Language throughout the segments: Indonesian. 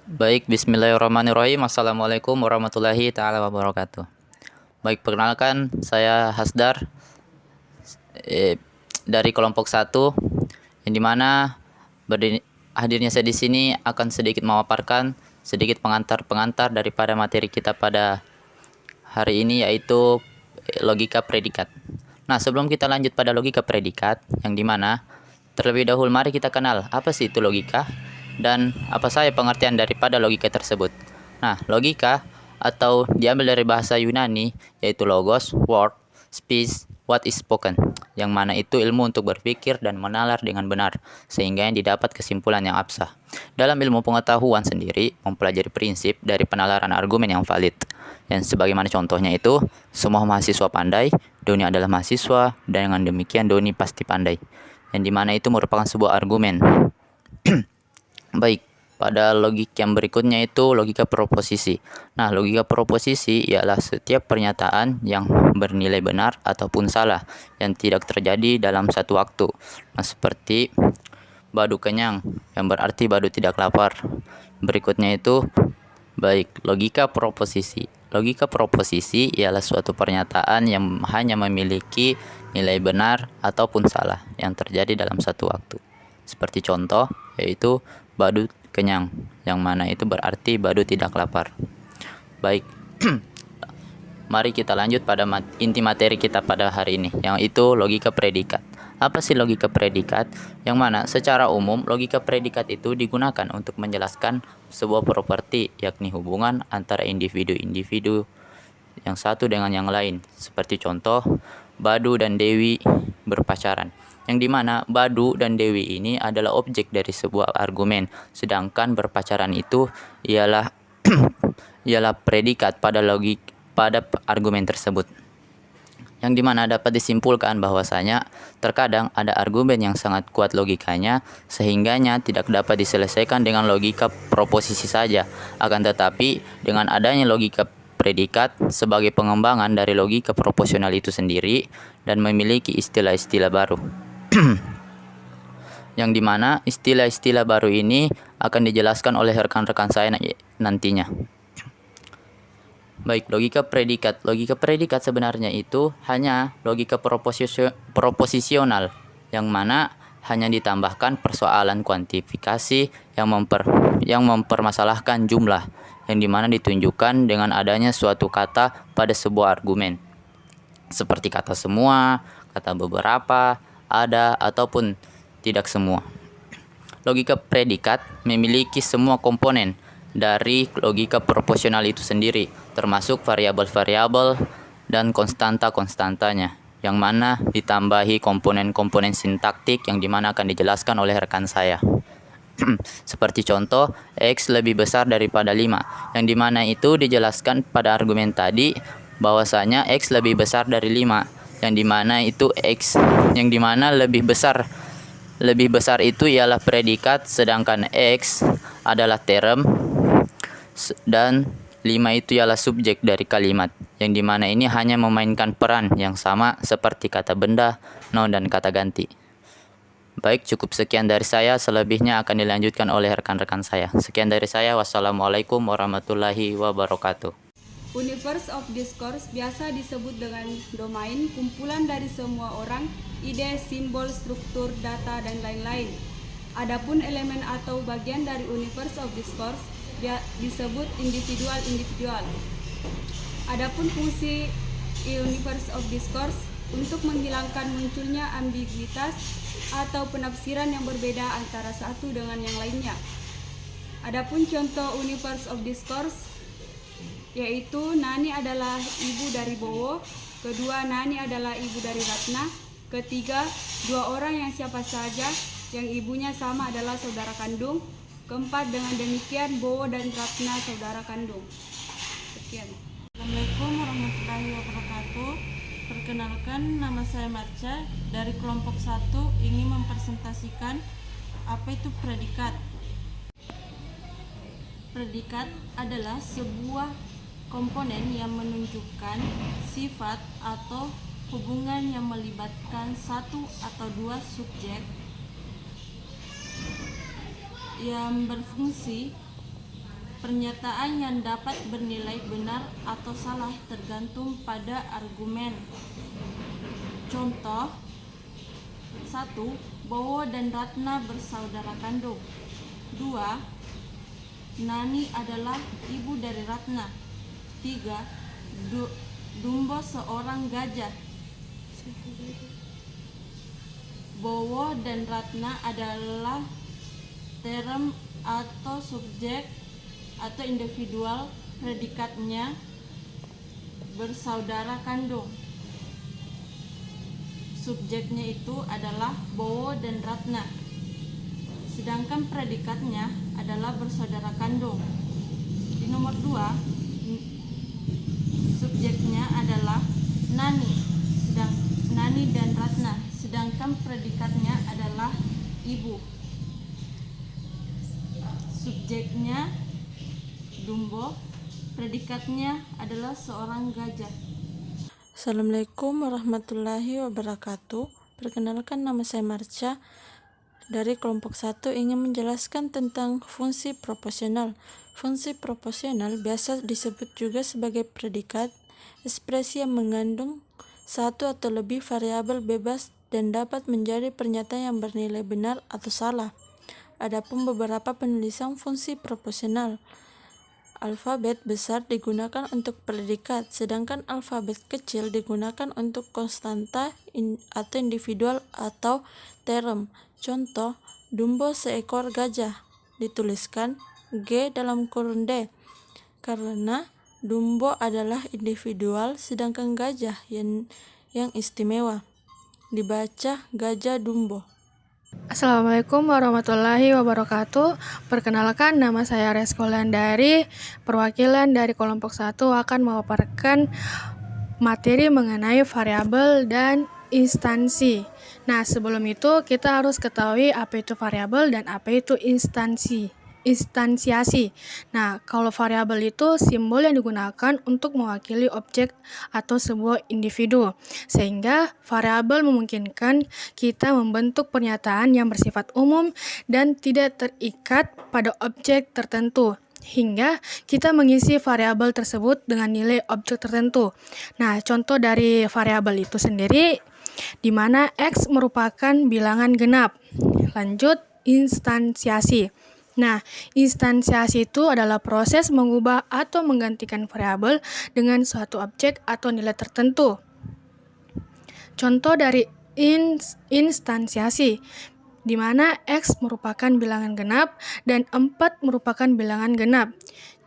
Baik, bismillahirrahmanirrahim. Assalamualaikum warahmatullahi taala wabarakatuh. Baik, perkenalkan saya Hasdar dari kelompok satu, yang dimana hadirnya saya di sini akan sedikit memaparkan sedikit pengantar-pengantar daripada materi kita pada hari ini, yaitu logika predikat. Nah, sebelum kita lanjut pada logika predikat, yang dimana terlebih dahulu mari kita kenal apa sih itu logika dan apa saja pengertian daripada logika tersebut. Nah, logika atau diambil dari bahasa Yunani, yaitu logos, word, speech, what is spoken, yang mana itu ilmu untuk berpikir dan menalar dengan benar, sehingga yang didapat kesimpulan yang absah. Dalam ilmu pengetahuan sendiri, mempelajari prinsip dari penalaran argumen yang valid. Yang sebagaimana contohnya itu, semua mahasiswa pandai, Doni adalah mahasiswa, dan dengan demikian Doni pasti pandai. Yang dimana itu merupakan sebuah argumen. Baik, pada logika yang berikutnya itu logika proposisi. Nah, logika proposisi ialah setiap pernyataan yang bernilai benar ataupun salah yang tidak terjadi dalam satu waktu. Nah, seperti Badu kenyang, yang berarti Badu tidak lapar. Berikutnya itu, baik, logika proposisi. Logika proposisi ialah suatu pernyataan yang hanya memiliki nilai benar ataupun salah yang terjadi dalam satu waktu. Seperti contoh, yaitu Badu kenyang, yang mana itu berarti Badu tidak lapar. Baik, mari kita lanjut pada inti materi kita pada hari ini, yang itu logika predikat. Apa sih logika predikat? Yang mana secara umum logika predikat itu digunakan untuk menjelaskan sebuah properti, yakni hubungan antara individu-individu yang satu dengan yang lain. Seperti contoh, Badu dan Dewi berpacaran, yang dimana Badu dan Dewi ini adalah objek dari sebuah argumen, sedangkan berpacaran itu ialah ialah predikat pada argumen tersebut. Yang dimana dapat disimpulkan bahwasanya terkadang ada argumen yang sangat kuat logikanya, sehingganya tidak dapat diselesaikan dengan logika proposisi saja, akan tetapi dengan adanya logika predikat sebagai pengembangan dari logika proporsional itu sendiri dan memiliki istilah-istilah baru. Yang dimana istilah-istilah baru ini akan dijelaskan oleh rekan-rekan saya nantinya. Baik, logika predikat. Logika predikat sebenarnya itu hanya logika proposisional, yang mana hanya ditambahkan persoalan kuantifikasi yang mempermasalahkan jumlah, yang dimana ditunjukkan dengan adanya suatu kata pada sebuah argumen, seperti kata semua, kata beberapa, ada, ataupun tidak semua. Logika predikat memiliki semua komponen dari logika proporsional itu sendiri, termasuk variabel-variabel dan konstanta-konstantanya, yang mana ditambahi komponen-komponen sintaktik yang dimana akan dijelaskan oleh rekan saya. Seperti contoh, X lebih besar daripada 5, yang dimana itu dijelaskan pada argumen tadi bahwasanya X lebih besar dari 5, yang dimana itu X yang dimana lebih besar itu ialah predikat, sedangkan X adalah term dan 5 itu ialah subjek dari kalimat, yang dimana ini hanya memainkan peran yang sama seperti kata benda, noun, dan kata ganti. Baik, cukup sekian dari saya, selebihnya akan dilanjutkan oleh rekan-rekan saya. Sekian dari saya, wassalamualaikum warahmatullahi wabarakatuh. Universe of discourse biasa disebut dengan domain, kumpulan dari semua orang, ide, simbol, struktur, data, dan lain-lain. Adapun elemen atau bagian dari universe of discourse disebut individual. Adapun fungsi universe of discourse untuk menghilangkan munculnya ambiguitas atau penafsiran yang berbeda antara satu dengan yang lainnya. Adapun contoh universe of discourse yaitu Nani adalah ibu dari Bowo, kedua Nani adalah ibu dari Ratna, ketiga dua orang yang siapa saja yang ibunya sama adalah saudara kandung, keempat dengan demikian Bowo dan Ratna saudara kandung. Sekian. Assalamualaikum warahmatullahi wabarakatuh. Perkenalkan, nama saya Marca dari kelompok 1, ingin mempresentasikan apa itu predikat. Predikat adalah sebuah komponen yang menunjukkan sifat atau hubungan yang melibatkan satu atau dua subjek yang berfungsi Pernyataan yang dapat bernilai benar atau salah tergantung pada argumen. Contoh 1. Bowo dan Ratna bersaudara kandung. 2. Nani adalah ibu dari Ratna. 3. Dumbo seorang gajah. Bowo dan Ratna adalah term atau subjek atau individual, predikatnya bersaudara kandung. Subjeknya itu adalah Bowo dan Ratna, sedangkan predikatnya adalah bersaudara kandung. Di nomor 2, subjeknya adalah Nani dan Ratna, sedangkan predikatnya adalah ibu. Subjeknya Dumbo, predikatnya adalah seorang gajah. Assalamualaikum warahmatullahi wabarakatuh. Perkenalkan, nama saya Marcia dari kelompok 1, ingin menjelaskan tentang fungsi proporsional. Fungsi proporsional biasa disebut juga sebagai predikat, ekspresi yang mengandung satu atau lebih variabel bebas dan dapat menjadi pernyataan yang bernilai benar atau salah. Adapun beberapa penulisan fungsi proporsional. Alfabet besar digunakan untuk predikat, sedangkan alfabet kecil digunakan untuk konstanta atau individual atau term. Contoh, Dumbo seekor gajah, dituliskan G dalam kurung D, karena Dumbo adalah individual, sedangkan gajah yang istimewa. Dibaca gajah Dumbo. Assalamualaikum warahmatullahi wabarakatuh. Perkenalkan, nama saya Resko Landari. Perwakilan dari kelompok 1 akan memaparkan materi mengenai variabel dan instansi. Nah, sebelum itu kita harus ketahui apa itu variabel dan apa itu instansiasi. Nah, kalau variabel itu simbol yang digunakan untuk mewakili objek atau sebuah individu, sehingga variabel memungkinkan kita membentuk pernyataan yang bersifat umum dan tidak terikat pada objek tertentu, hingga kita mengisi variabel tersebut dengan nilai objek tertentu. Nah, contoh dari variabel itu sendiri, di mana X merupakan bilangan genap. Lanjut, instansiasi. Nah, instansiasi itu adalah proses mengubah atau menggantikan variabel dengan suatu objek atau nilai tertentu. Contoh dari instansiasi, di mana X merupakan bilangan genap dan 4 merupakan bilangan genap.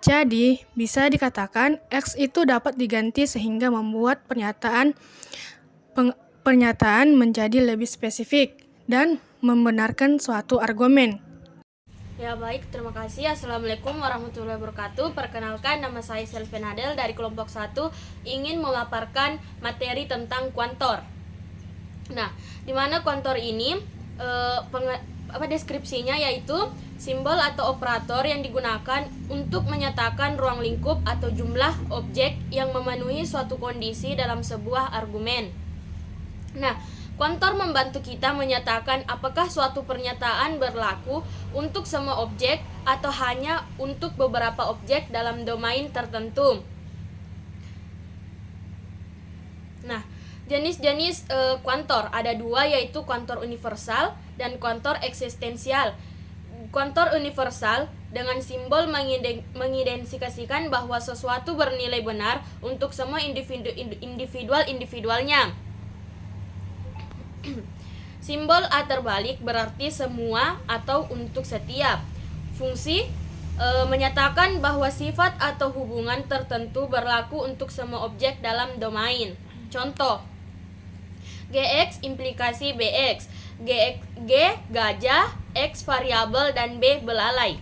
Jadi, bisa dikatakan X itu dapat diganti sehingga membuat pernyataan menjadi lebih spesifik dan membenarkan suatu argumen. Ya baik, terima kasih. Assalamualaikum warahmatullahi wabarakatuh. Perkenalkan, nama saya Selvi Nadel dari kelompok 1, ingin memaparkan materi tentang kuantor. Nah, di mana kuantor ini deskripsinya yaitu simbol atau operator yang digunakan untuk menyatakan ruang lingkup atau jumlah objek yang memenuhi suatu kondisi dalam sebuah argumen. Nah, kuantor membantu kita menyatakan apakah suatu pernyataan berlaku untuk semua objek atau hanya untuk beberapa objek dalam domain tertentu. Nah, jenis-jenis kuantor ada 2, yaitu kuantor universal dan kuantor eksistensial. Kuantor universal dengan simbol mengidentifikasikan bahwa sesuatu bernilai benar untuk semua individualnya. Simbol A terbalik berarti semua atau untuk setiap. Fungsi menyatakan bahwa sifat atau hubungan tertentu berlaku untuk semua objek dalam domain. Contoh, GX implikasi BX, G gajah, X variabel, dan B belalai.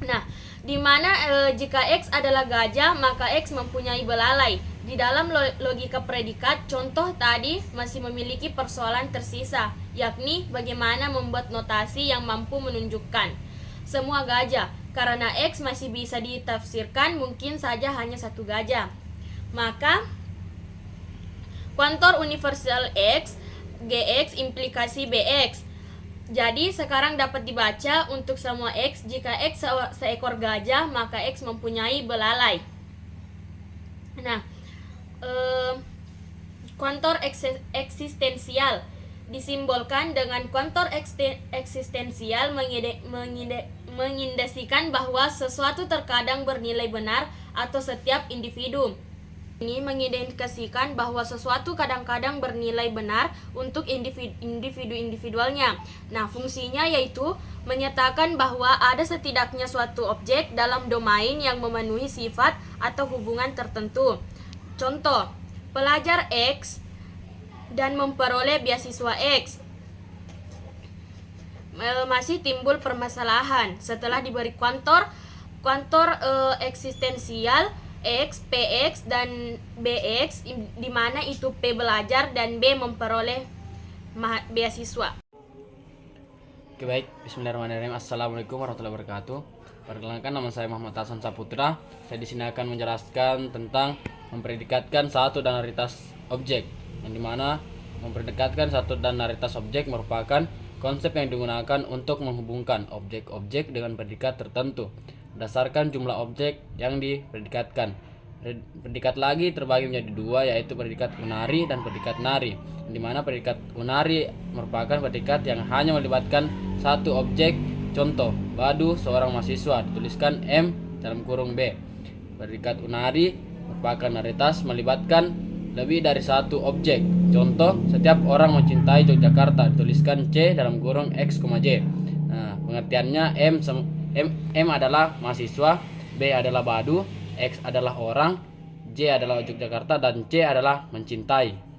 Nah, di mana jika X adalah gajah, maka X mempunyai belalai. Di dalam logika predikat, contoh tadi masih memiliki persoalan tersisa, yakni bagaimana membuat notasi yang mampu menunjukkan semua gajah. Karena X masih bisa ditafsirkan mungkin saja hanya satu gajah. Maka, kuantor universal X, GX implikasi BX. Jadi sekarang dapat dibaca untuk semua X, jika X seekor gajah, maka X mempunyai belalai. Nah, kontor eksistensial disimbolkan dengan kontor eksistensial mengindikasikan bahwa sesuatu terkadang bernilai benar atau setiap individu. Ini mengindikasikan bahwa sesuatu kadang-kadang bernilai benar untuk individu-individualnya. Nah, fungsinya yaitu menyatakan bahwa ada setidaknya suatu objek dalam domain yang memenuhi sifat atau hubungan tertentu. Contoh, pelajar X dan memperoleh beasiswa X. Masih timbul permasalahan setelah diberi kontor eksistensial X, PX, dan BX, di mana itu P belajar dan B memperoleh beasiswa. Oke, baik, bismillahirrahmanirrahim. Assalamualaikum warahmatullahi wabarakatuh. Perkenalkan, nama saya Muhammad Hasan Saputra. Saya di sini akan menjelaskan tentang mempredikatkan satu dan varietas objek, yang dimana mempredikatkan satu dan varietas objek merupakan konsep yang digunakan untuk menghubungkan objek-objek dengan predikat tertentu berdasarkan jumlah objek yang dipredikatkan. Predikat lagi terbagi menjadi dua, yaitu predikat unari dan predikat nari, di mana predikat unari merupakan predikat yang hanya melibatkan satu objek. Contoh, Badu seorang mahasiswa, dituliskan M dalam kurung B. Predikat unari merupakan varietas melibatkan lebih dari satu objek. Contoh, setiap orang mencintai Yogyakarta, dituliskan C dalam kurung X, J. Nah, pengertiannya M adalah mahasiswa, B adalah Badu, X adalah orang, J adalah Yogyakarta, dan C adalah mencintai.